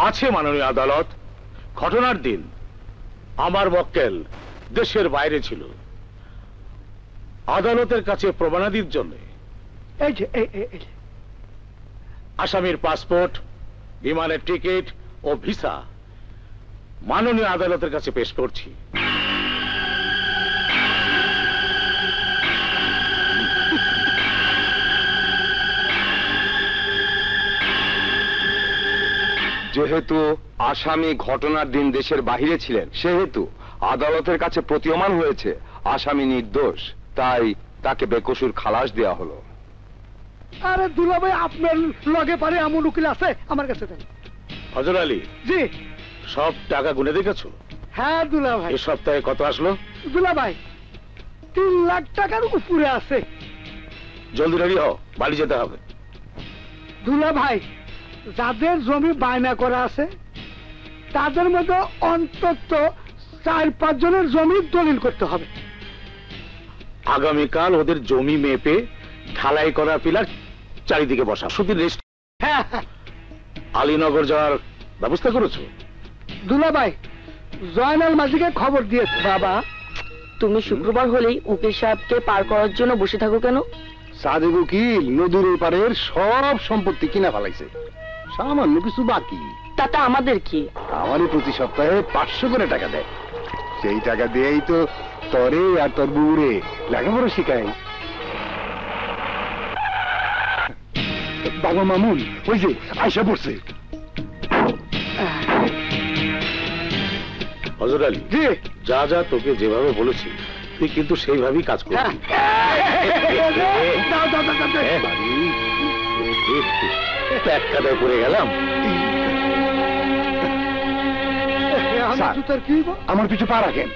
আছে মাননীয় আদালত। ঘটনার দিন আমার মক্কেল দেশের বাইরে ছিল। আদালতের কাছে প্রমাণাদির জন্য আসামির পাসপোর্ট, বিমানের টিকিট ও ভিসা মাননীয় আদালতের কাছে পেশ করছি। যেহেতু আসামি ঘটনার দিন দেশের বাহিরে ছিলেন, সেহেতু আদালতের কাছে প্রতীয়মান হয়েছে আসামি নির্দোষ, তাই তাকে বেকসুর খালাস দেওয়া হলো। আরে দুলাভাই, আপনার লগে পারে এমন উকিল আছে? আমার কাছে দেন। হযরত আলী জি। সব টাকা গুনে দেখেছো? হ্যাঁ দুলাভাই। এই সপ্তাহে কত আসলো? দুলাভাই 3 লাখ টাকার উপরে আছে। জলদি রেডি হও, বাড়ি যেতে হবে। দুলাভাই, যাদের জমি বায়না করা আছে তাদের মধ্যে অন্তত 4-5 জনের জমি দলিল করতে হবে। আগামীকাল ওদের জমি মেপে ঢালাই করা পিলার চারিদিকে বসা। শুধু রেস্ট। হ্যাঁ। আলীনগর যাওয়ার ব্যবস্থা করেছো? দুলাভাই, জয়নাল মাঝিকে খবর দিয়েছে। বাবা, তুমি শুক্রবার হলেই উকিল সাহেবকে পার করার জন্য বসে থাকো কেন? সাদেক উকিল নদীর পারের সব সম্পত্তি কিনা ফেলাইছে, সামান্য কিছু বাকি। তাতে আমাদের কি? আমারই প্রতি সপ্তাহে 500 করে টাকা দেয়। সেই টাকা দিয়েই তো তরে আর তোর বউরে লেখাপড়া শিখাই। বাবা মামুন ওই যে আয়সা পড়ছে। হযরত আলী, যা যা তোকে যেভাবে বলেছি তুই কিন্তু সেইভাবেই কাজ করবি। প্যাকটাতে পড়ে গেলাম। আমার পিছু পা রাখেন।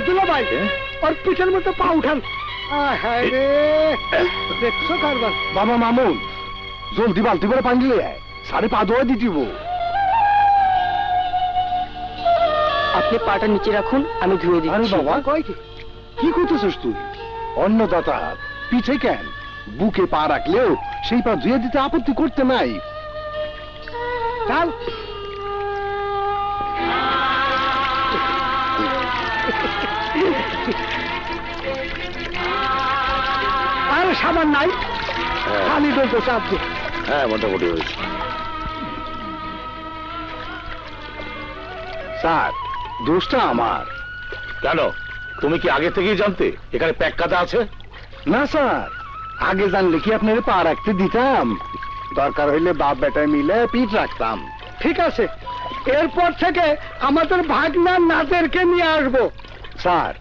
দুলাভাই, ওর পিঠের মধ্যে পা উঠান। দেখছো কারবার? বাবা মামুন, জলদি বালতি করে পানি দিলে সাড়ে পা ধোয়া দিতিব। আপনি পাটা নিচে রাখুন, আমি ধুয়ে দিই। আরে বাবা, কি করতেছিস তুই? অন্নদাতা পিছে কেন? বুকে পা রাখলেও সেই পা ধুয়ে দিতে আপত্তি করতে নাই। চল। আর সাবান নাই, খালি বলতো চাপ দিয়ে। হ্যাঁ, মোটামুটি হয়েছে। স্যার, দোষটা আমার। কেন, তুমি কি আগে থেকেই জানতে এখানে প্যাক কাটা আছে? না স্যার, আগে জানলে কি আপনার পা রাখতে দিতাম? দরকার হইলে বাপ বেটায় মিলে পিঠ রাখতাম। ঠিক আছে, এরপর থেকে আমাদের ভাগনা নাদেরকে নিয়ে আসবো। স্যার,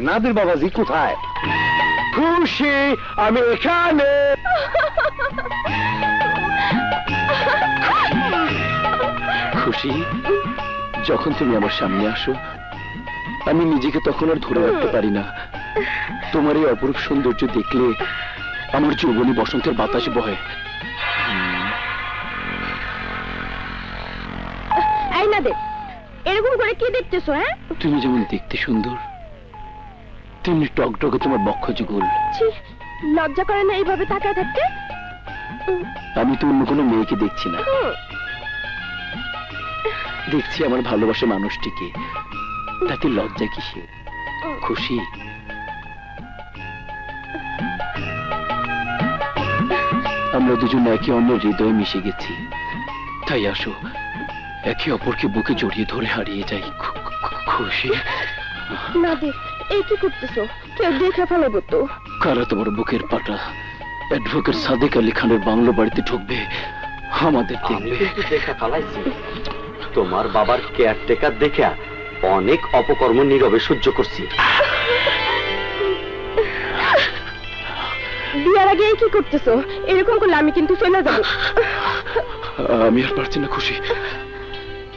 নাদের বাবাজি কোথায়? খুশি, আমি এখানে। খুশি, যখন তুমি আমার সামনে আসো আমি নিজেকে তখন আর ধরে রাখতে পারি না। তোমার এই অপরূপ সৌন্দর্য দেখলে আমার যৌবনী বসন্তের বাতাস বহে। এই নাদের, এরকম করে কি দেখতেছো? হ্যাঁ, তুমি যেমন দেখতে সুন্দর তেমনি টকটকে তোমার বক্ষ যুগল। লজ্জা করে না এইভাবে তাকায় থাকতে? আমি তো অন্য কোনো মেয়েকে দেখছি না, দেখছি আমার ভালোবাসা মানুষটিকে। তাতে লজ্জা কিসে? খুশি, আমরা দুজন একে অন্যের হৃদয়ে মিশে গেছি। তাই আসো একে অপরকে বুকে জড়িয়ে ধরে হারিয়ে যাই। খুশি। নাদের, এই কি করতেছো? কেউ দেখে ফেলবো তো। কারা তোমার বুকের পাটা অ্যাডভোকেট সাদেক আলী খানের বাংলো বাড়িতে ঢুকবে, আমাদের দেখবে। দেখা ফেলাইছি তোমার বাবার কেয়ারটেকার দেখে অনেক অপকর্ম নীরবে সহ্য করছি। বিয়ার আগে কি করতেছো? এরকম করলে আমি কিন্তু চলে যাব। আমি আর পারছি না খুশি,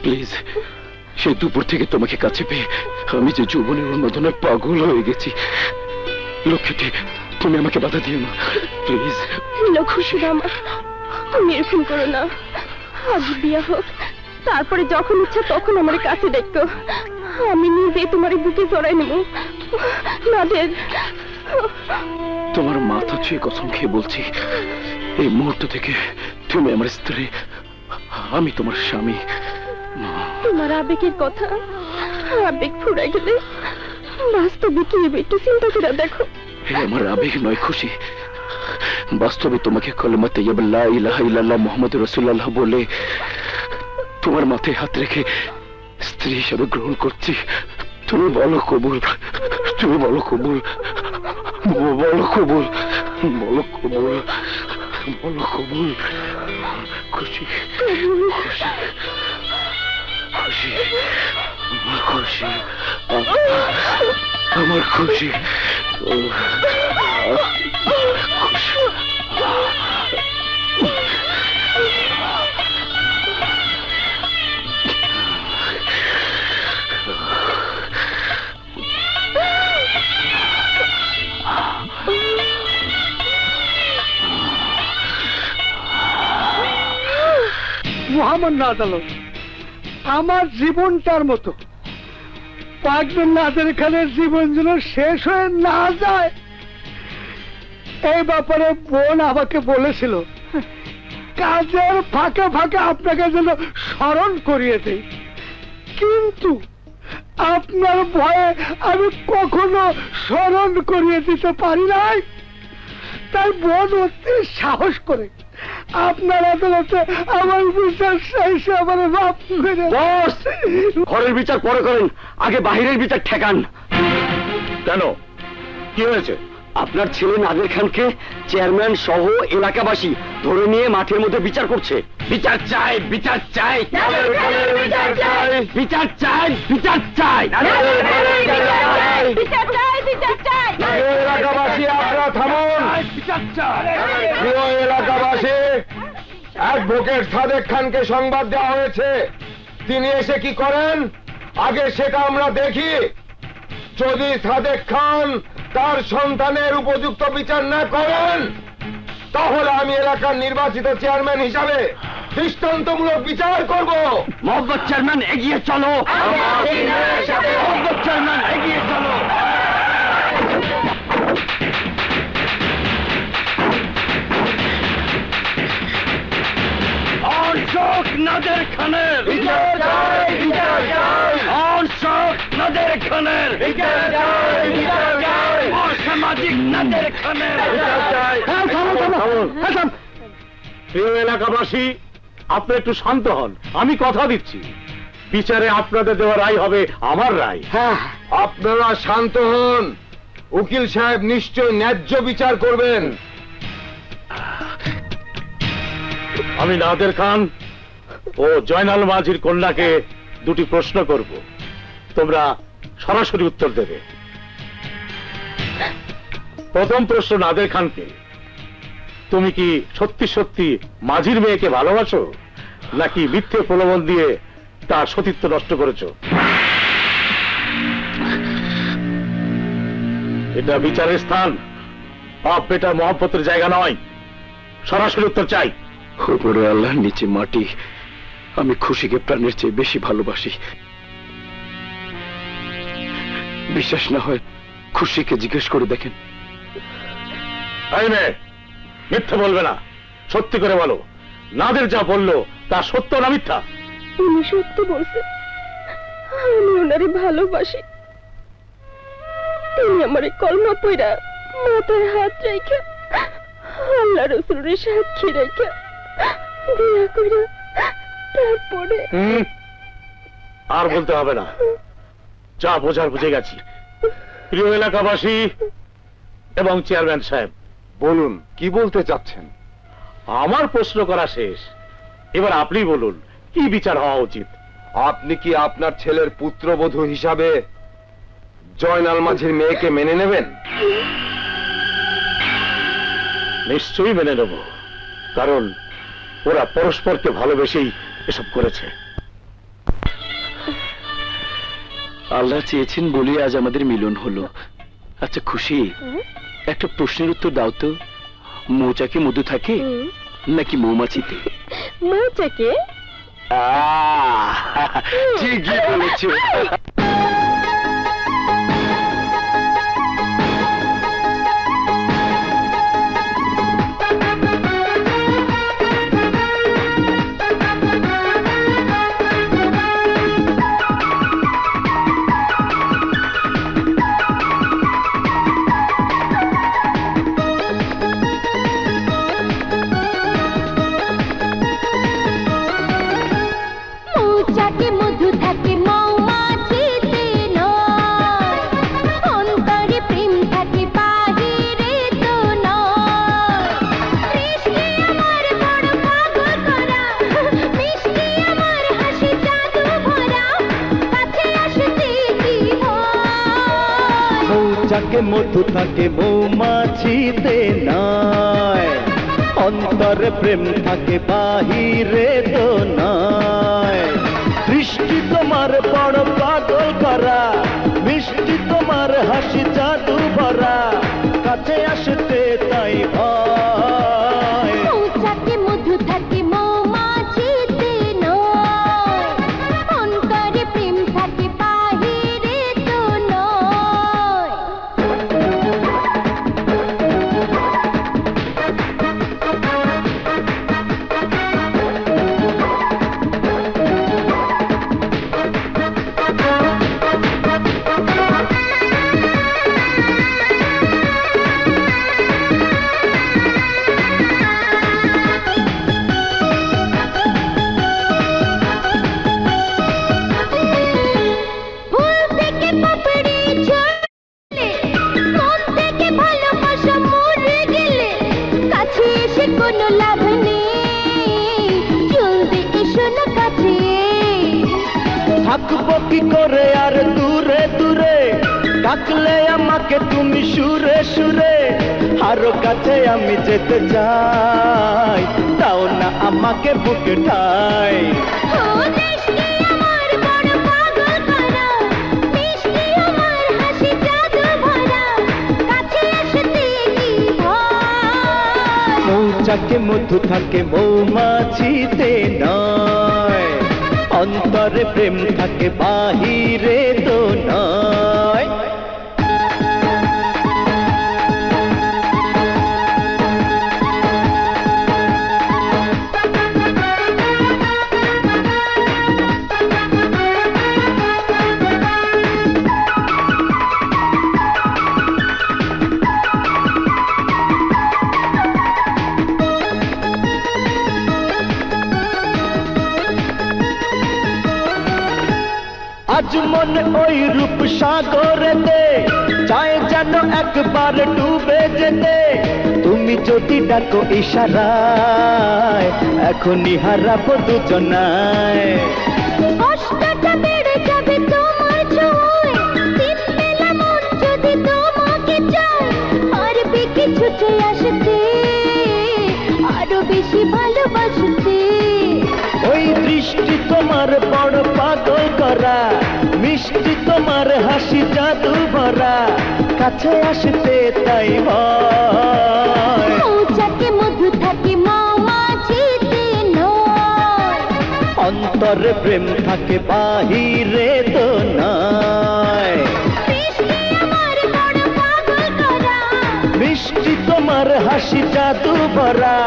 প্লিজ। সেই দুপুর থেকে তোমাকে কাছে পেয়ে আমি যে যৌবনের উন্মাদনায় পাগল হয়ে গেছি। লক্ষ্মীটি, তুমি আমাকে বাধা দিও না প্লিজ। খুশি আমার, তুমি এরকম করো না। আজ বিয়া হোক, তারপরে যখন ইচ্ছা তখন আমার কাছে দেখো। আমি নিজে তোমার বুকে জড়াই নেব। নাদের, তোমার মাথা ছুঁয়ে কসম খেয়ে বলছি, এই মুহূর্ত থেকে তুমি আমার স্ত্রী। আমি তোমার স্বামী। তোমার আবেগের কথা, আবেগ ফুরাই গেলে বাস্তবে কি হবে একটু চিন্তা করে দেখো। আমার আবেগ নয় খুশি, বাস্তবে তোমাকে কলেমা তাইয়্যিবা লা ইলাহা ইল্লাল্লাহ মুহাম্মাদুর রাসূলুল্লাহ বলে তোমার মাথায় হাত রেখে স্ত্রী হিসেবে গ্রহণ করছি। তুমি বলো কবুল, তুমি বলো কবুল, বলো কবুল, বলো কবুল, বলো কবুল। খুশি খুশি খুশি খুশি আমার খুশি মহামান্য আদালত, আমার জীবনটার মতো পাকবেন নাদের খানের জীবন যেন শেষ হয়ে না যায়, এই ব্যাপারে বোন আমাকে বলেছিল কাজের ফাঁকে ফাঁকে আপনাকে যেন স্মরণ করিয়ে দেই, কিন্তু আপনার ভয়ে আমি কখনো স্মরণ করিয়ে দিতে পারি নাই। তাই বোন অতি সাহস করে আপনার আদালতে আমার বিচার শেষে আমার মাফ করে দেন। ঘরের বিচার পরে করেন, আগে বাহিরের বিচার ঠেকান। কেন, কি হয়েছে? আপনার ছেলে নাদের খানকে চেয়ারম্যান সহ এলাকাবাসী ধরে নিয়ে মাঠের মধ্যে বিচার করছে। বিচার চাই, বিচার চাই, বিচার চাই, বিচার চাই, বিচার চাই, বিচার চাই, বিচার চাই। এলাকাবাসী আপনারা থামুন। প্রিয় এলাকাবাসী, অ্যাডভোকেট সাদেক খানকে সংবাদ দেওয়া হয়েছে, তিনি এসে কি করেন আগে সেটা আমরা দেখি। যদি সাদেক খান তার সন্তানের উপযুক্ত বিচার না করেন, তাহলে আমি এলাকার নির্বাচিত চেয়ারম্যান হিসাবে দৃষ্টান্তমূলক বিচার করব। মোহাম্মদ চেয়ারম্যান এগিয়ে চলো, মোহাম্মদ চেয়ারম্যান এগিয়ে চলো। অশোক নাদের খানের বিচার চাই, বিচার চাই। অশোক নাদের খানের বিচার চাই, বিচার চাই। অসামাজিক নাদের খানের বিচার চাই। প্রিয় এলাকাবাসী, আপনি একটু শান্ত হন, আমি কথা দিচ্ছি বিচারে আপনাদের দেওয়া রায় হবে আমার রায়। হ্যাঁ, আপনারা শান্ত হন, উকিল সাহেব নিশ্চয় ন্যায্য বিচার করবেন। আমি নাদের খান ও জয়নাল মাঝির কন্যাকে দুটি প্রশ্ন করব, তোমরা সরাসরি উত্তর দেবে। প্রথম প্রশ্ন নাদের খানকে, তুমি কি সত্যি সত্যি মাঝির মেয়েকে ভালোবাসো, নাকি মিথ্যে প্রলোভন দিয়ে তার সতীত্ব নষ্ট করেছো? এটা বিচারের স্থান, বাপ বেটা মহব্বতের জায়গা নয়। সরাসরি উত্তর চাই। উপরে আল্লাহ, নিচে মাটি, আমি খুশিকে প্রাণের চেয়ে বেশি ভালোবাসি। বিশ্বাস না হয় খুশিকে জিজ্ঞেস করে দেখেন। এই মেয়ে, মিথ্যে বলবে না, সত্যি করে বলো, নাদের যা বললো তা সত্য না মিথ্যা? উনি সত্য বলছে, আমি ওনারে ভালোবাসি। তিনি আমার কলমা পইরা মাথায় হাত রেখে আল্লাহ রসুলের সাক্ষী রেখে বিয়া করে তারপরে। আর বলতে হবে না, যা বোঝার বুঝে গেছি। প্রিয় এলাকাবাসী এবং চেয়ারম্যান সাহেব, বলুন কি বলতে চাচ্ছেন? আমার প্রশ্ন করা শেষ, এবার আপনি বলুন কি বিচার হওয়া উচিত। আপনি কি আপনার ছেলের পুত্রবধূ হিসাবে জয়নাল মাঝির মেয়েকে মেনে নেবেন? নিশ্চয়ই মেনে নেব, কারণ ওরা পরস্পরকে ভালোবেসেই এসব করেছে। আল্লাহ চেয়েছেন বলে আজ আমাদের মিলন হলো। আচ্ছা খুশি, একটা প্রশ্নের উত্তর দাও তো, মৌচাকে মধু থাকে নাকি মৌমাছিতে? মৌচাকে। ঠিকই বলেছো। মৌচাকে মধু থাকে মৌমাছিতে নয়, অন্তরে প্রেম থাকে বাহিরে তো নয়। দৃষ্টি তোমার বড় পাগল করা, মিষ্টি তোমার হাসি জাদু ভরা, কাছে আসতে তাই ভয়। মৌচাকে মধু থাকে মৌমাছিতে নয়, অন্তরে প্রেম থাকে বাহিরে তো নয়। ফুল থেকে পাপড়ি ঝরলে, মন থেকে ভালোবাসা মরে গেলে, কাছে এসে কোনো লাভ নেই, জলদি এসো না কাছে। থাকবো কি করে আর দূরে দূরে, ডাকলে আমাকে তুমি সুরে সুরে, আরো কাছে আমি যেতে চাই, তাও না আমাকে বুকে ঠাই। ও দৃষ্টি আমার বড় পাগল করা, মিষ্টি আমার হাসি জাদু ভরা, কাছে আসতে কি ভয়। মৌচাকে মধু থাকে মৌমাছিতে নয়, অন্তরে প্রেম থাকে বাহিরে তো নয়। আজ মনে ওই রূপ সাগরেতে চায় যেন একবার ডুবে যেতে, তুমি যদি ডাকো ইশারায় এখনই হারাবো দুজনায়। কষ্টটা বেড়ে যাবে তোমার ছোঁয়ায়, দিন বেলা মন যদি তোমাকে চায়, পারবে কি ছুটে আসতে, আরো বেশি ভালোবাসতে। ওই দৃষ্টি তোমার বড় পাগল করা, মিষ্টি তোমার হাসি জাদু ভরা, কাছে আসতে তাই ভয়। মৌচাকে মধু থাকে মৌমাছিতে নয়, অন্তরে প্রেম থাকে বাহিরে তো নয়। মিষ্টি আমার বড় পাগল করা, মিষ্টি তোমার হাসি জাদু ভরা,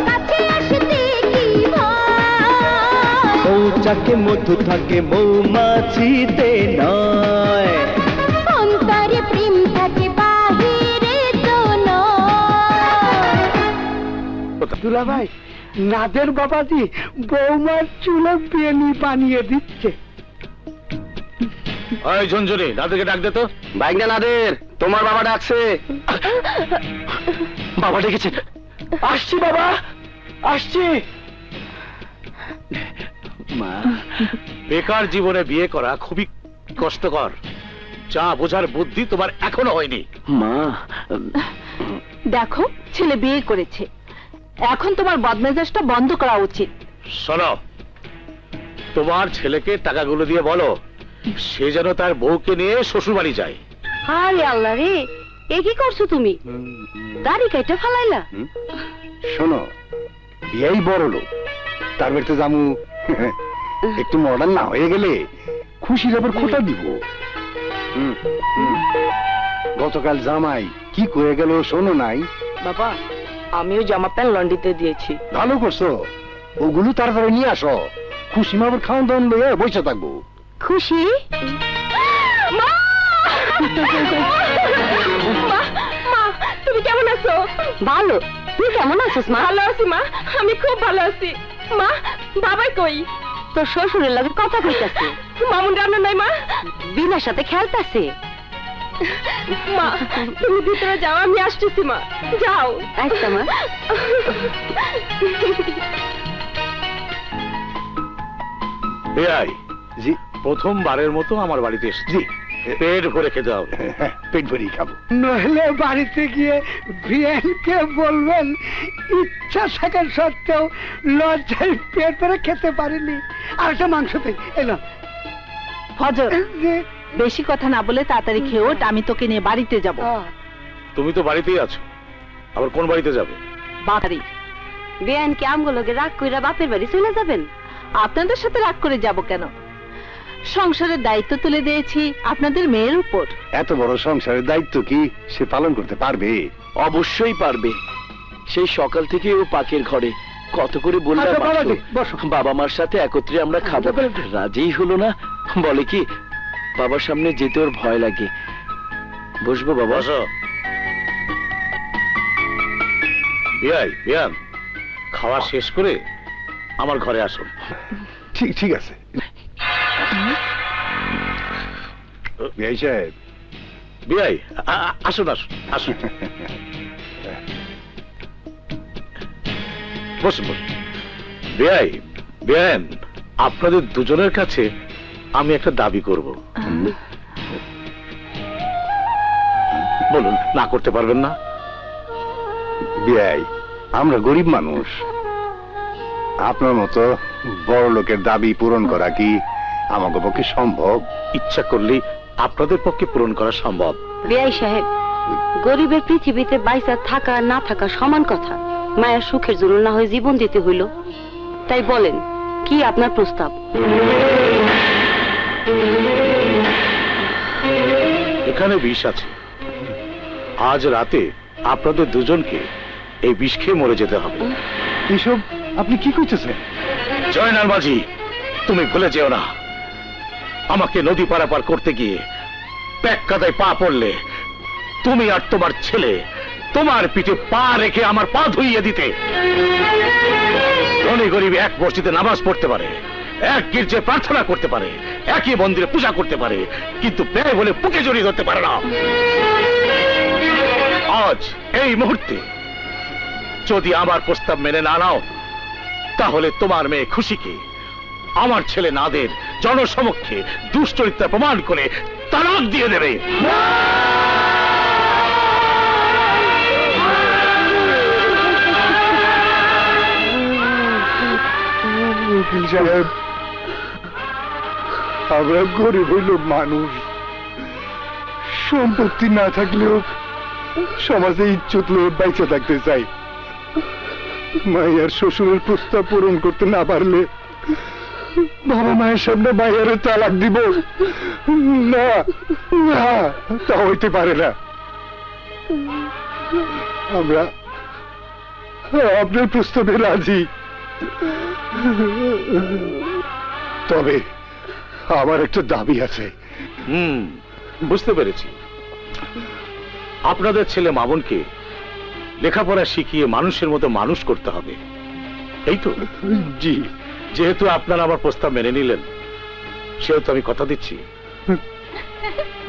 কাছে আসতে কি ভয়। মৌচাকে মধু থাকে মৌমাছিতে নয়, অন্তরে প্রেম থাকে বাহিরে তো নয়। দুলা ভাই, নাদের বাবাজি বৌমার চুলে বেনি বানিয়ে দিচ্ছে। ওই ঝুনঝুনি, নাদেরকে ডাক দে তো। বাইক নাদের, তোমার বাবা ডাকছে। বাবা ডেকেছে। আসছি বাবা, আসছি। মা, বেকার জীবনে বিয়ে করা খুবই কষ্টকর, যা বোঝার বুদ্ধি তোমার এখনো হয়নি। মা, দেখো ছেলে বিয়ে করেছে, এখন তোমার বদমেজাজটা বন্ধ করা উচিত। শোনো, তোমার ছেলেকে টাকাগুলো দিয়ে বলো সে যেন তার বউকে নিয়ে শ্বশুর বাড়ি যায়। আরে আল্লাহ রে, এ কি করছো তুমি? দাড়ি কেটে ফেলাইলা? শোনো, বিয়েই বড় লোক, তার বাড়িতে জামু একটু মডার্ন না হয়ে গেলে খুশির আবার খোটা দিব। গতকাল জামাই কি করে গেল শোনো নাই? বাবা, আমিও জামা প্যান্ট লন্ড্রিতে দিয়েছি। ভালো করছো, ওগুলো তাড়াতাড়ি নিয়ে আসো, খুশি মা আবার খাওয়ান দাওয়ান লইয়া বসে থাকবো। খুশি? মা! মা, তুমি কেমন আছো? ভালো, তুই কেমন আছিস মা? ভালো আছি মা, আমি খুব ভালো আছি। মা, বাবা কই? তোর শ্বশুরের লগে কথা কইতাছে। মামুন রান্না নাই মা? বিনার সাথে খেলতাছে। মা, তুমি ভিতরে যাও, আমি আসতেছি মা। যাও। আচ্ছা মা। এই, জি, প্রথমবারের মতো আমার বাড়িতে এসেছি। জি, পেট ভরে খেতে হবে। পেট ভরেই খাবো। নইলে বাড়িতে গিয়ে বিয়ানকে বলবেন ইচ্ছা থাকা সত্ত্বেও লজ্জায় পেট ভরে খেতে পারিনি, আর একটা মাংস পেয়ে এলো। ফজর, বেশি কথা না বলে তাড়াতাড়ি খেয়ে ওঠ, আমি তোকে নিয়ে বাড়িতে যাব। তুমি তো বাড়িতেই আছো, আবার কোন বাড়িতে যাবে? বাড়ি। বেয়ানকে আমগুলোকে রাগ কইরা বাপের বাড়ি চলে যাবেন? আপনাদের সাথে রাগ করে যাব কেন? সংসারের দায়িত্ব তুলে দিয়েছি আপনাদের মেয়ের উপর। এত বড় সংসারের দায়িত্ব কি সে পালন করতে পারবে? অবশ্যই পারবে। সেই সকাল থেকে ও পাকের ঘরে কত করে বললাম আচ্ছা, বাবাজি, বসো। বাবা মার সাথে একত্রে আমরা খাবো, রাজিই হলো না। বলে কি বাবার সামনে যেতে ওর ভয় লাগে। বসবো বাবা? বিয়ান, খাওয়া শেষ করে আমার ঘরে আসুন। ঠিক আছে। বিআই সাহেব, বিয়াই আসুন আসুন আসুন, বসুন বসুন। বিয়ান, আপনাদের দুজনের কাছে আমি একটা দাবি করব। বলুন, না করতে পারবেন না? বিআই, আমরা গরিব মানুষ, আপনার মতো বড় লোকের দাবি পূরণ করা কি আমাদের পক্ষে সম্ভব? ইচ্ছা করলেই আপনাদের পক্ষে পূরণ করা সম্ভব। বেয়াই সাহেব, গরিবের পৃথিবীতে বাইসা থাকা আর না থাকা সমান কথা। মায়ের সুখের জন্য না হয় জীবন দিতে হইল। তাই বলেন, কি আপনার প্রস্তাব? এখানে বিষ আছে, আজ রাতে আপনাদের দুজনকে এই বিষ খেয়ে মরে যেতে হবে। এসব আপনি কি করতেছেন? জয়নাল মাঝি, তুমি ভুলে যেও না, আমাকে নদী পারাপার করতে গিয়ে প্যাক কাদায় পা পড়লে তুমি আর তোমার ছেলে তোমার পিঠে পা রেখে আমার পা ধুইয়ে দিতে। ধনী গরিব এক মসজিদে নামাজ পড়তে পারে, এক গির্জে প্রার্থনা করতে পারে, একই মন্দিরে পূজা করতে পারে, কিন্তু ব্যয় বলে বুকে জড়িয়ে ধরতে পারে না। আজ এই মুহূর্তে যদি আমার প্রস্তাব মেনে না নাও, তাহলে তোমার মেয়ে খুশিকে আমার ছেলে নাদের জনসমক্ষে দুশ্চরিত্রা প্রমাণ করে তালাক দিয়ে দেবে। উকিল সাহেব, আমরা গরিব হইল মানুষ, সম্পত্তি না থাকলেও সমাজে ইজ্জত লয়ে বাইচে থাকতে চাই। মায়ের শ্বশুরের প্রস্তাব পূরণ করতে না পারলে বাবা মায়ের সামনে মায়ের তালাক দিব না, না, তা হইতে পারে না। আমরা আপনার প্রস্তাবে রাজি, তবে আমার একটা দাবি আছে। বুঝতে পেরেছি, আপনাদের ছেলে মামুনকে লেখাপড়া শিখিয়ে মানুষের মতো মানুষ করতে হবে, এই তো? জি। যেহেতু আপনারা আমার প্রস্তাব মেনে নিলেন, সেহেতু আমি কথা দিচ্ছি,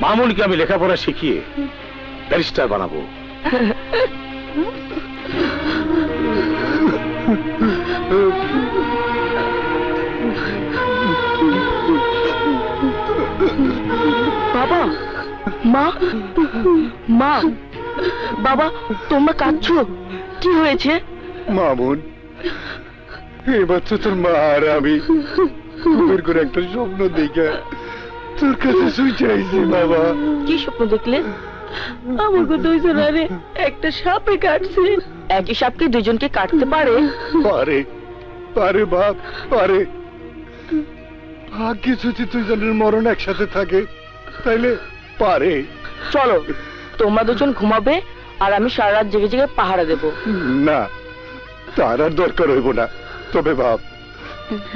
মামুনকে আমি লেখাপড়া শিখিয়ে ব্যারিস্টার বানাবো। বাবা, মা, মা, বাবা, তোমরা কাঁদছো, কি হয়েছে? মামুন, এবার তো তোর মা আর আমি ঘুমের করে একটা স্বপ্ন দেখে তোর কাছে শুইতে আইছি। বাবা, কি স্বপ্ন দেখলে? আমাকে দুইজনারে একটা সাপে কাটছে। একই সাপকে দুইজনকে কাটতে পারে? পারে, পারে বাপ, পারে। ভাগ্যে যদি দুইজনের মরণ একসাথে থাকে তাইলে পারে। চলো, তোমরা দুজন ঘুমাবে আর আমি সারা রাত জেগে জেগে পাহারা দেব। না, তার আর দরকার হইব না। তবে বাপ,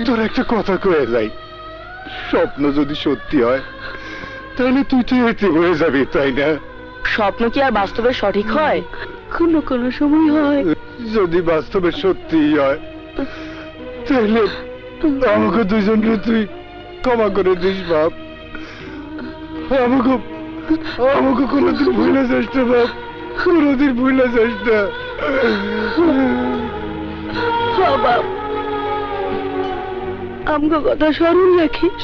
তোর একটা কথা কয়ে যাই, স্বপ্ন যদি সত্যি হয় তাহলে তুই তো এতে হয়ে যাবি, তাই না? স্বপ্ন কি আর বাস্তবে সঠিক হয়? কোনো কোনো সময় হয়। যদি বাস্তবে সত্যি হয় তাহলে আমাকে দুইজনকে তুই ক্ষমা করে দিস বাপ। আমাকে আমাকে কোনোদিন ভুলে যাস না বাপ, কোনোদিন ভুলে যাস না। বাপ, আমগো কথা স্মরণ রাখিস।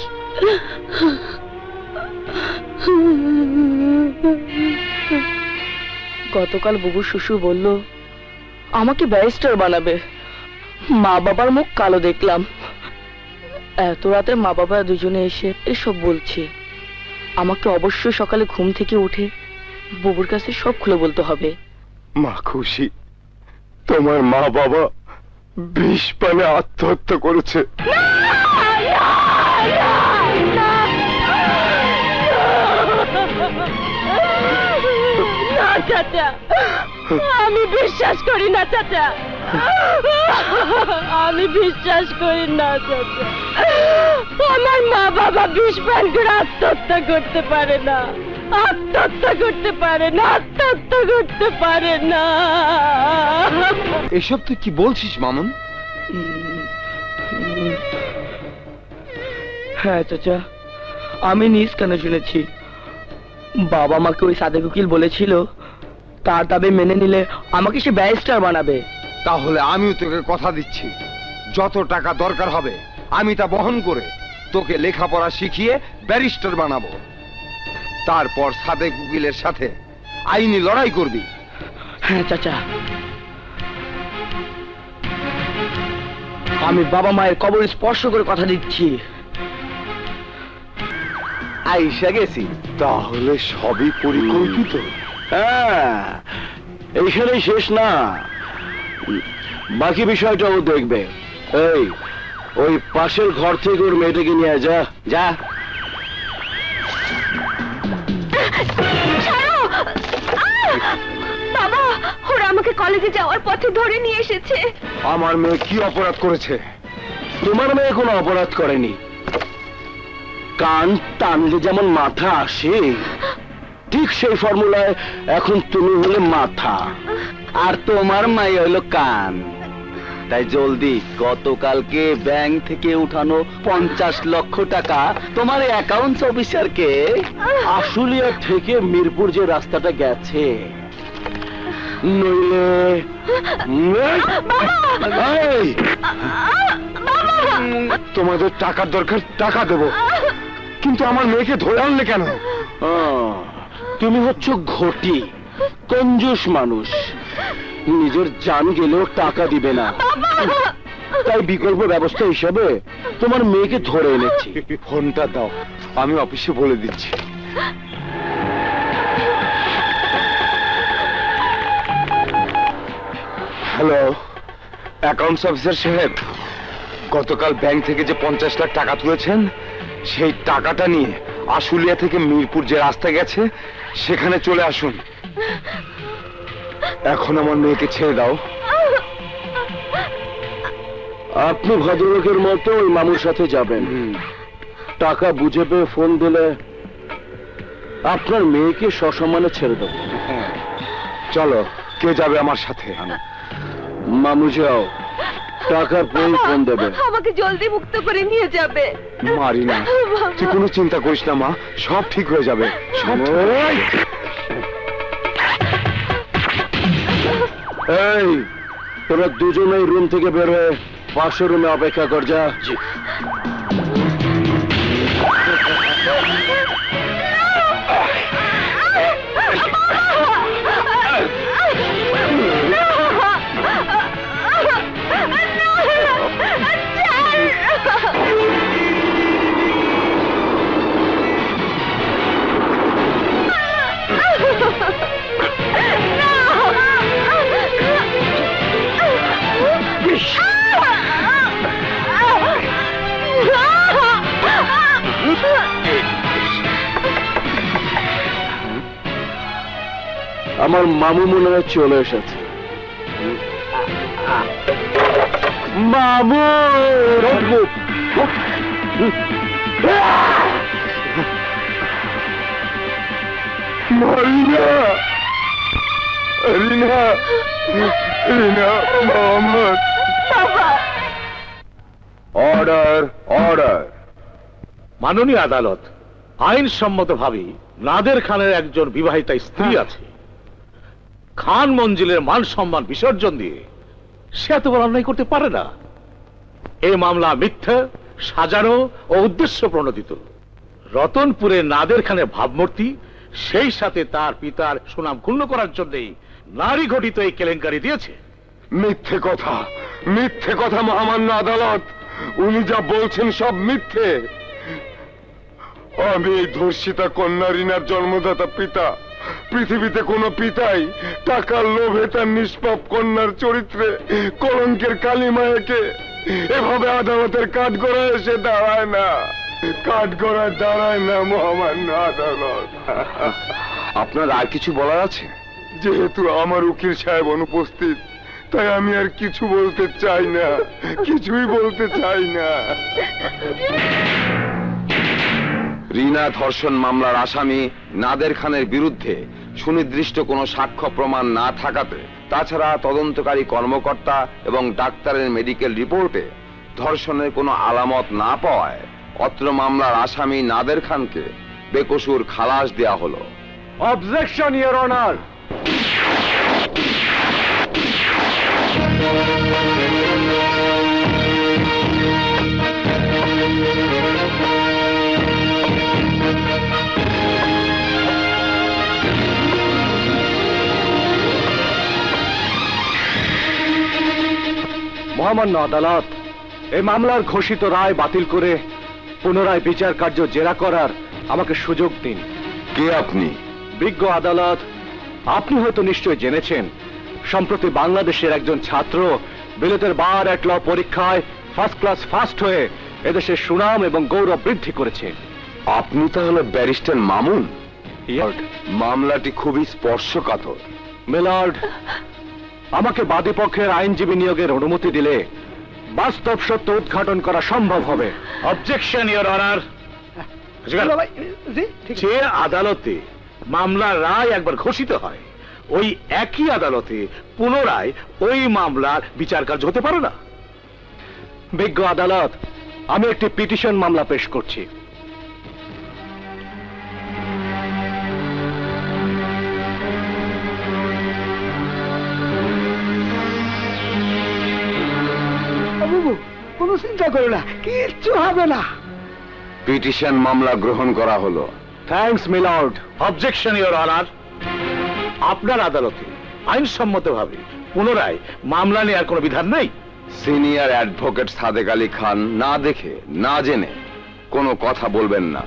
গতকাল বুবুর শ্বশুর বলল আমাকে ব্যারিস্টার বানাবে। মা বাবার মুখ কালো দেখলাম। এত রাতে মা বাবা দুজনে এসে এসব বলছে। আমাকে অবশ্যই সকালে ঘুম থেকে উঠে বুবুর কাছে সব খুলে বলতে হবে। মা খুশি, তোমার মা বাবা বিষ পানে আত্মহত্যা করেছে। না চাচা, আমি বিশ্বাস করি না চাচা, আমি বিশ্বাস করি না চাচা। আমার মা বাবা বিষ পান করে আত্মহত্যা করতে পারে না, আত্মহত্যা করতে পারে না, আত্মহত্যা করতে পারে না। এসব তুই কি বলছিস মামুন? হ্যাঁ চাচা, আমি নিজ কানে শুনেছি। বাবা মাকে ওই সাদেক উকিল বলেছিল তার দাবি মেনে নিলে আমাকে সে ব্যারিস্টার বানাবে। তাহলে আমিও তোকে কথা দিচ্ছি, যত টাকা দরকার হবে আমি তা বহন করে তোকে লেখাপড়া শিখিয়ে ব্যারিস্টার বানাবো। তারপর সাদেক উকিলের সাথে আইনি লড়াই করবি। হ্যাঁ চাচা, আমি বাবা মায়ের কবর স্পর্শ করে কথা দিচ্ছি। আইসা গেছি, তাহলে সবই পরিকল্পিত। হ্যাঁ, এইখানেই শেষ না, বাকি বিষয়টাও দেখবে। এই, ওই পাশের ঘর থেকে ওর মেয়েটাকে নিয়ে যা যা। বাবা, ওরা আমাকে কলেজে যাওয়ার পথে ধরে নিয়ে এসেছে। আমার মেয়ে কি অপরাধ করেছে? তোমার মেয়ে কোনো অপরাধ করেনি। কান টানলে যেমন মাথা আসে, ঠিক সেই ফর্মুলায় এখন তুমি হলে মাথা, আর তোমার মাই হলো কান। তাই জলদি গতকালকে ব্যাংক থেকে উঠানো 50 লক্ষ টাকা তোমার অ্যাকাউন্টস অফিসারকে আশুলিয়া থেকে মিরপুর যে রাস্তাটা গেছে, নইলে এই, তোমাদের টাকার দরকার, টাকা দেবো, কিন্তু আমার মেয়েকে ধরে আনলে কেন? তুমি হচ্ছ ঘটি, কঞ্জুস মানুষ, নিজের জান গেলেও টাকা দিবে না। তাই বিকল্প ব্যবস্থা হিসাবে তোমার মেয়েকে ধরে এনেছি। ফোনটা দাও, আমি অফিসে বলে দিচ্ছি। হ্যালো, অ্যাকাউন্টস অফিসার সাহেব, গতকাল ব্যাংক থেকে যে 50 লাখ টাকা তুলেছেন, সেই টাকাটা নিয়ে আশুলিয়া থেকে মিরপুর যে রাস্তা গেছে সেখানে চলে আসুন। এখন আমার মেয়েকে ছেড়ে দাও। আপনি ভদ্রলোকের মতো ওই মামুর সাথে যাবেন, টাকা বুঝে পেয়ে ফোন দিলে আপনার মেয়েকে সসম্মানে ছেড়ে দেব। চলো, কে যাবে আমার সাথে? মামু যাও, টাকার পরে ফোন দেবে। আমাকে জলদি মুক্ত করে নিয়ে যাবে। মারি না, তুই কোনো চিন্তা করিস না মা, সব ঠিক হয়ে যাবে, সব ঠিক হয়ে যাবে। এই, তোরা দুজনেই রুম থেকে বের হয়ে পাশের রুমে অপেক্ষা কর। যা। আমার মামু মনে হয় চলে এসেছে। মামু, মারিনা, রিনা, রিনা, মোহাম্মদ। Order, order. মাননীয় আদালত, আইনসম্মতভাবে নাদের খানের একজন বিবাহিতা স্ত্রী আছে। খান মঞ্জিলের মান সম্মান বিসর্জন দিয়ে সে এত বড় অন্যায় করতে পারে না। এই মামলা মিথ্যা, সাজানো ও উদ্দেশ্য প্রণোদিত। রতনপুরে নাদের খানের ভাবমূর্তি, সেই সাথে তার পিতার সুনাম ক্ষুণ্ণ করার জন্যই নারী ঘটিত এই কেলেঙ্কারি দিয়েছে। মিথ্যে কথা মহামান্য আদালত, উনি যা বলছেন সব মিথ্যে। আমি এই ধর্ষিতা কন্যা রিনার জন্মদাতা পিতা। পৃথিবীতে কোন পিতাই টাকার লোভে তার নিষ্পাপ কন্যার চরিত্রে কলঙ্কের কালিমায়াকে এভাবে আদালতের কাঠগড়ায় এসে দাঁড়ায় না, কাঠগড়ায় দাঁড়ায় না মহামান্য আদালত। আপনার আর কিছু বলার আছে? যেহেতু আমার উকিল সাহেব অনুপস্থিত, তাই আমি আর কিছু বলতে চাই না, কিছুই বলতে চাই না। রিনা ধর্ষণ মামলার আসামি নাদের খানের বিরুদ্ধে সুনির্দিষ্ট কোনো সাক্ষ্য প্রমাণ না থাকাতে, তাছাড়া তদন্তকারী কর্মকর্তা এবং ডাক্তারের মেডিকেল রিপোর্টে ধর্ষণের কোনো আলামত না পাওয়ায় অত্র মামলার আসামি নাদের খানকে বেকসুর খালাস দেয়া হলো। Objection your honour. মহামান্য আদালত, এই মামলার ঘোষিত রায় বাতিল করে পুনরায় বিচার কার্য জেরা করার আমাকে সুযোগ দিন। কে আপনি? বিজ্ঞ আদালত, আপনি হয়তো নিশ্চয় জেনেছেন সম্প্রতি বাংলাদেশের একজন ছাত্র বিলেতের বার অ্যাট ল পরীক্ষায় ফার্স্ট ক্লাস ফার্স্ট হয়ে এদেশের সুনাম এবং গৌরব বৃদ্ধি করেছে। আপনি তাহলে ব্যারিস্টার মামুন? মামলাটি খুবই স্পর্শকাতর। মিলার্ড, আমাকে বাদীপক্ষের আইনজীবী নিয়োগের অনুমতি দিলে বাস্তব সত্য উদ্ঘাটন করা সম্ভব হবে। Objection your honour. যে আদালতে মামলার রায় একবার ঘোষিত হয়, ওই একই আদালতে পুনরায় ওই মামলার বিচার কার্য হতে পারে না। বিজ্ঞ আদালত, আমি একটি পিটিশন মামলা পেশ করছি। কোনো চিন্তা করো না, কিচ্ছু হবে না। পিটিশন মামলা গ্রহণ করা হলো। Thanks milord. Objection your honour. আপনার আদালতে আইনসম্মতভাবে পুনরায় মামলা নেওয়ার কোনো বিধান নাই। সিনিয়র অ্যাডভোকেট সাদেক আলী খান না দেখে না জেনে কোনো কথা বলবেন না।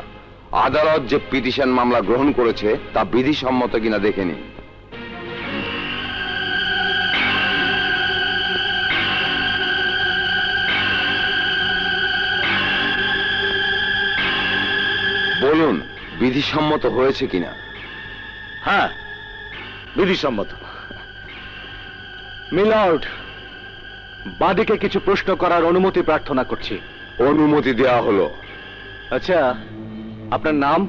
আদালত যে পিটিশন মামলা গ্রহণ করেছে তা বিধিসম্মত কিনা দেখে নিন। বলুন, বিধিসম্মত হয়েছে কিনা? হ্যাঁ, বিধিসম্মত। মিলর্ড, বাদীকে কিছু প্রশ্ন করার অনুমতি প্রার্থনা করছি। অনুমতি দেওয়া হলো। আচ্ছা, আপনার নাম?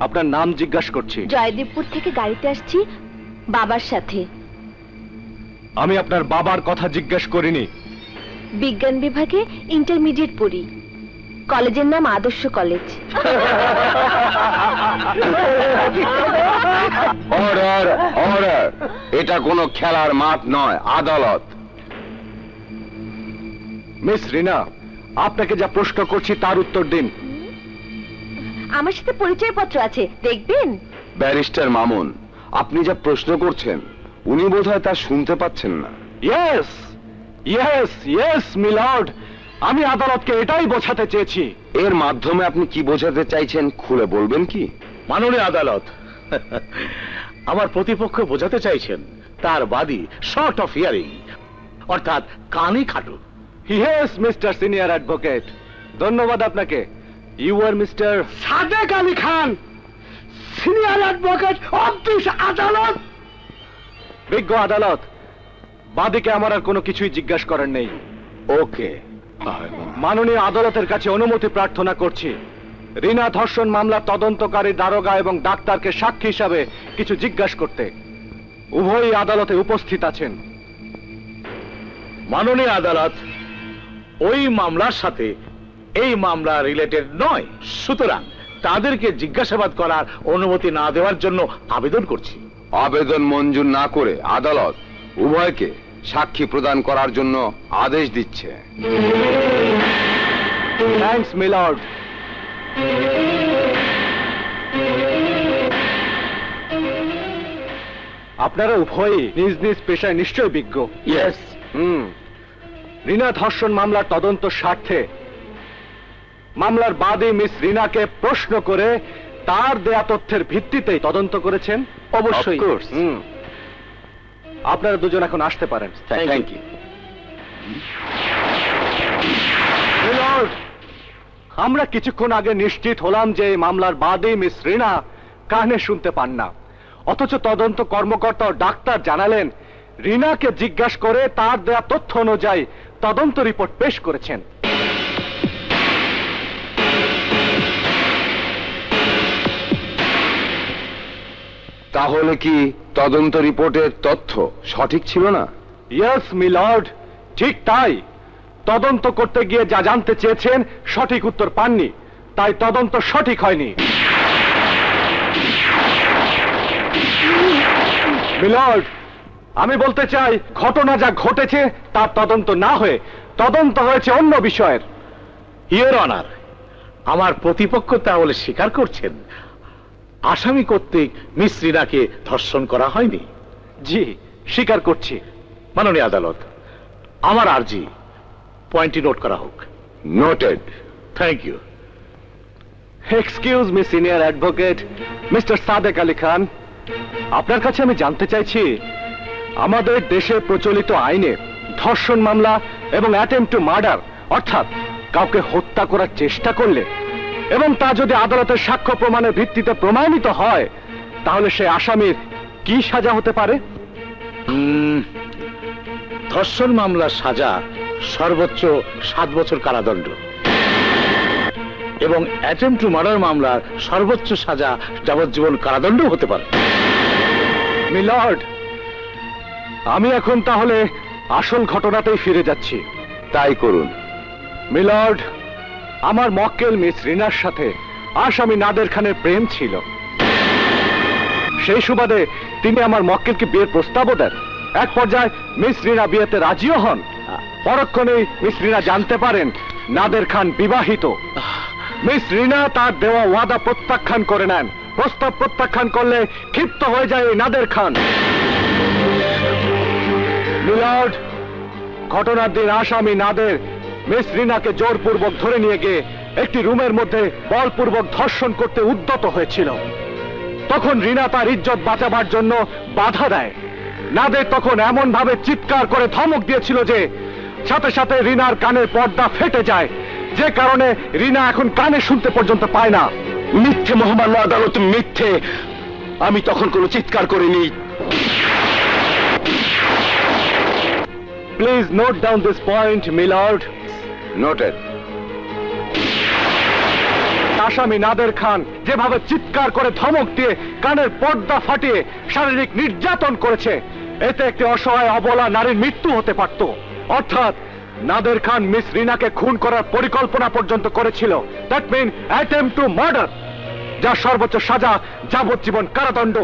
আপনার নাম জিজ্ঞাসা করছি। জয়দেবপুর থেকে গাড়িতে আসছি বাবার সাথে। আমি আপনার বাবার কথা জিজ্ঞেস করিনি। বিজ্ঞান বিভাগে ইন্টারমিডিয়েট পড়ি। কলেজের নাম আদর্শ কলেজ। Order, order. এটা কোনো খেলার মাঠ নয়, আদালত। মিস রিনা, আপনাকে যা প্রশ্ন করছি তার উত্তর দিন। আমার সাথে পরিচয়পত্র আছে, দেখবেন? ব্যারিস্টার মামুন, আপনি যা প্রশ্ন করছেন উনি বোধহয় তা শুনতে পাচ্ছেন না। ইয়েস, ইয়েস, ইয়েস মিলর্ড, আমি আদালতকে এটাই বোঝাতে চেয়েছি। এর মাধ্যমে আপনি কি বোঝাতে চাইছেন খুলে বলবেন কি? মাননীয় আদালত, আমার প্রতিপক্ষ বোঝাতে চাইছেন তার বাদী শর্ট অফ হিয়ারিং, অর্থাৎ কানে খাটো। ইয়েস মিস্টার সিনিয়র অ্যাডভোকেট, ধন্যবাদ আপনাকে। You are mister Sadek Ali Khan, senior advocate of this আদালত। বিজ্ঞ আদালত, বাদীকে আমার আর কোনো কিছুই জিজ্ঞাসা করার নেই। ওকে। মাননীয় আদালতের কাছে অনুমতি প্রার্থনা করছি রিনা ধর্ষণ মামলা তদন্তকারী দারোগা এবং ডাক্তারকে সাক্ষী হিসাবে কিছু জিজ্ঞাসা করতে। উভয়ই আদালতে উপস্থিত আছেন। মাননীয় আদালত, ওই মামলার সাথে এই মামলা রিলেটেড নয়, সুতরাং তাদেরকে জিজ্ঞাসাবাদ করার অনুমতি না দেওয়ার জন্য আবেদন করছি। আবেদন মঞ্জুর না করে আদালত উভয়কে সাক্ষী প্রদান করার জন্য আদেশ দিচ্ছে। Thanks milord. আপনারা উভয়ই নিজ নিজ পেশায় নিশ্চয় বিজ্ঞ। ইয়েস। রিনা ধর্ষণ মামলার তদন্ত স্বার্থে মামলার বাদী মিস রিনাকে প্রশ্ন করে তার দেয়া তথ্যের ভিত্তিতেই তদন্ত করেছেন। অবশ্যই। আপনারা দুজন এখন আসতে পারেন। Thank you. মিলর্ড, আমরা কিছুক্ষণ আগে নিশ্চিত হলাম যে এই মামলার বাদী মিস রিনা কানে শুনতে পান না, অথচ তদন্ত কর্মকর্তা ও ডাক্তার জানালেন রিনাকে জিজ্ঞাসা করে তার দেয়া তথ্য অনুযায়ী তদন্ত রিপোর্ট পেশ করেছেন। তাহলে কি তদন্ত রিপোর্টের তথ্য সঠিক ছিল না? ইয়েস মিলর্ড, ঠিক তাই। তদন্ত করতে গিয়ে যা জানতে চেয়েছেন সঠিক উত্তর পাননি, তাই তদন্ত সঠিক হয়নি। মিলর্ড, আমি বলতে চাই ঘটনা যা ঘটেছে তার তদন্ত না হয়ে তদন্ত হয়েছে অন্য বিষয়ের। ইয়োর অনার, আমার প্রতিপক্ষ তাহলে স্বীকার করছেন আসামি কর্তৃক মিস রিনাকে ধর্ষণ করা হয়নি? জি, স্বীকার করছি। মাননীয় আদালত, আমার আর্জি পয়েন্টটি নোট করা হোক। Noted. Thank you. Excuse me senior advocate mister Sadek Ali Khan, আপনার কাছে আমি জানতে চাইছি আমাদের দেশে প্রচলিত আইনে ধর্ষণ মামলা এবং অ্যাটেম্প টু মার্ডার অর্থাৎ কাউকে হত্যা করার চেষ্টা করলে এবং তা যদি আদালতের সাক্ষ্য প্রমাণের ভিত্তিতে প্রমাণিত হয় তাহলে সে আসামির কি সাজা হতে পারে? ধর্ষণ মামলার সাজা সর্বোচ্চ 7 বছর কারাদণ্ড এবং অ্যাটেম্প টু মার্ডার মামলার সর্বোচ্চ সাজা যাবজ্জীবন কারাদণ্ড হতে পারে। মিলর্ড, আমি এখন তাহলে আসল ঘটনাতেই ফিরে যাচ্ছি। তাই করুন। মিলর্ড, আমার মক্কেল মিস রিনার সাথে আসামি নাদের খানের প্রেম ছিল। সেই সুবাদে তিনি আমার মক্কেলকে বিয়ের প্রস্তাবও দেন। এক পর্যায়ে মিস রিনা বিয়েতে রাজিও হন। পরক্ষণেই মিস রিনা জানতে পারেন নাদের খান বিবাহিত। মিস রিনা তার দেওয়া ওয়াদা প্রত্যাখ্যান করে নেন। প্রস্তাব প্রত্যাখ্যান করলে ক্ষিপ্ত হয়ে যায় নাদের খান। মিলর্ড, ঘটনার দিন আসামি নাদের মিস রিনাকে জোরপূর্বক ধরে নিয়ে গিয়ে একটি রুমের মধ্যে বলপূর্বক ধর্ষণ করতে উদ্যত হয়েছিল। তখন রিনা তার ইজ্জত বাঁচাবার জন্য বাধা দেয়। নাদের তখন এমন ভাবে চিৎকার করে ধমক দিয়েছিল যে সাথে সাথে রিনার কানের পর্দা ফেটে যায়, যে কারণে রিনা এখন কানে শুনতে পর্যন্ত পায় না। মিথ্যে মহামান্য আদালত, মিথ্যে। আমি তখন কোনো চিৎকার করিনি। Please note down this point milord. Noted. আসামি নাদের খান যেভাবে চিৎকার করে ধমক দিয়ে কানের পর্দা ফাটিয়ে শারীরিক নির্যাতন করেছে, এতে একটি অসহায় অবলা নারীর মৃত্যু হতে পারত। অর্থাৎ নাদের খান মিস রিনাকে খুন করার পরিকল্পনা পর্যন্ত করেছিল। That mean attempt to murder, যার সর্বোচ্চ সাজা যাবজ্জীবন কারাদণ্ড।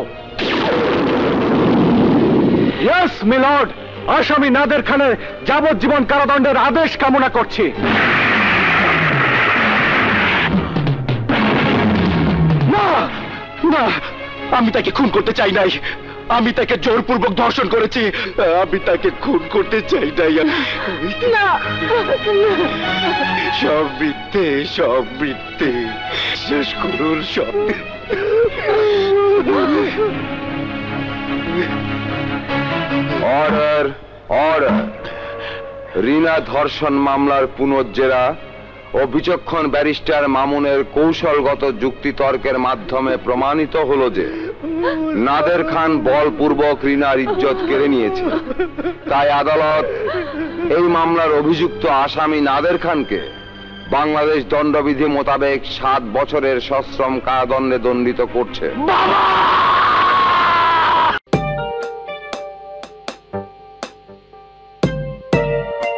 ইয়েস মিলর্ড, আসামি নাদের খানের যাবজ্জীবন কারাদণ্ডের আদেশ কামনা করছি। না না, আমি তাকে খুন করতে চাই নাই। আমি তাকে জোরপূর্বক ধর্ষণ করেছি। আমি তাকে খুন করতে চাই নাই। সব মিথ্যে, সব মিথ্যে। শেষ করুন সব। Order, order. রিনা ধর্ষণ মামলার পুনর্জেরা ও বিচক্ষণ ব্যারিস্টার মামুনের কৌশলগত যুক্তিতর্কের মাধ্যমে প্রমাণিত হলো যে নাদের খান বলপূর্বক রিনার ইজ্জত কেড়ে নিয়েছে। তাই আদালত এই মামলার অভিযুক্ত আসামি নাদের খানকে বাংলাদেশ দণ্ডবিধি মোতাবেক 7 বছরের সশ্রম কারাদণ্ডে দণ্ডিত করছে। বাবা!